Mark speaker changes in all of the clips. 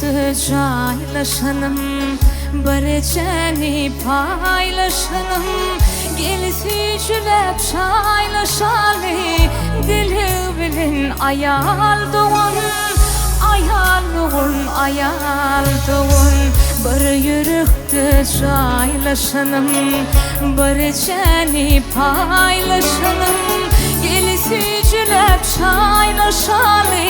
Speaker 1: Caylaşanım, barıcani paylaşanım, gelişicilep çaylaşalı, dili bilin ayal doğun, ayal doğun, ayal doğun. Barı yürüktü caylaşanım, barıcani paylaşanım, gelişicilep çaylaşalı,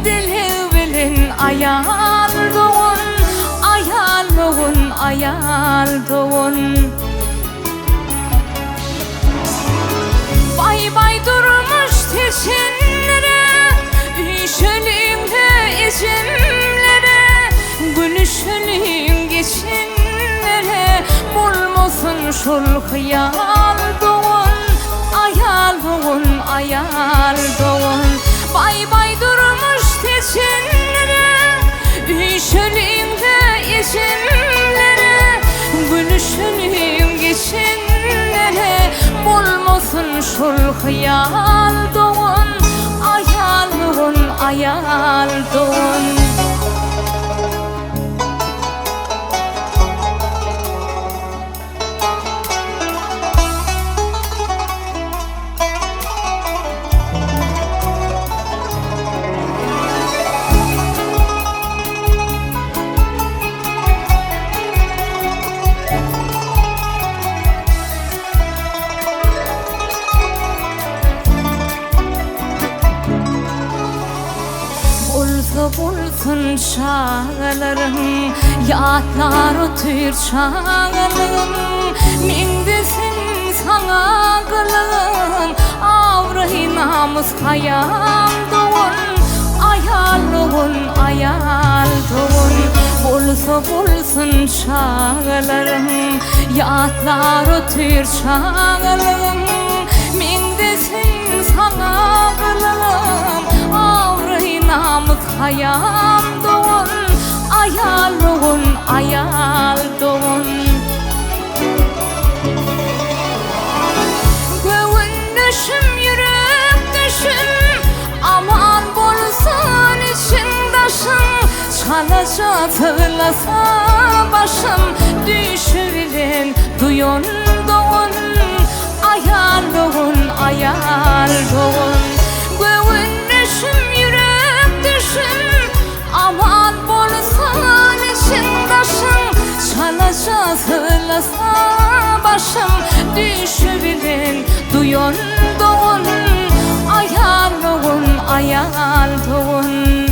Speaker 1: dili bilin ayal doğun, ayal doğun, ayal doğun. Bay bay durmuş teçenlere, üşölüğümde izimlere, gülüşölüğüm geçinlere, bulmasın şul hıyal doğun, ayal doğun, ayal doğun. Bay bay durmuş teçenlere, üşölüğümde izimlere, gülüşölüğüm geçinlere, bulmasın şul hıyal doğun, ayal doğun, ayal doğun. Bulsun çağlarım, yatlar otur çağlarım, mindesin sana kılım, avrı namus hayal doğun, ayal doğun, ayal doğun. Bulsun çağlarım, yatlar otur çağlarım, mindesin sana kılım, avrı namus hayal doğun, ayal doğun, ayal doğun. Göğün düşüm, yürek düşüm, aman bolsun içindaşım, çalaca tığlasa başım, düşürülün duyun doğun, ayal doğun, ayal doğun. Göğün düşüm, yürek düşüm, aman bolsun içindaşım, çalaca tığlasa başım, düşürülün duyun doğun, ayal doğun, ayal doğun.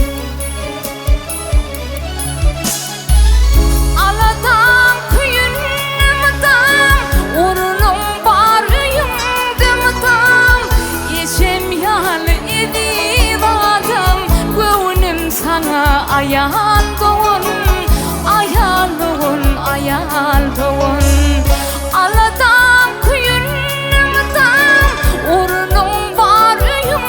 Speaker 1: Aladan kıyınımdan, orunum barıyım demdan, içim yal edip adam, gönlüm sana ayal doğun, ayal doğun, ayal doğun. Aladan kıyınımdan, orunum barıyım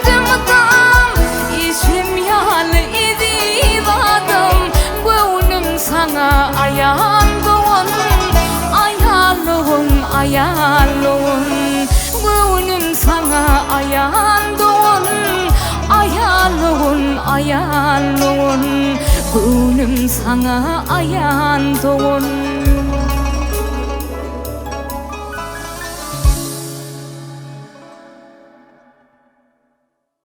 Speaker 1: demdan, içim yal edip adam, gönlüm sana ayal doğun, ayal doğun, ayal doğun. Gönlüm sana ayal doğun, ayal doğun, ayal doğun. Gönlüm sana ayal doğun.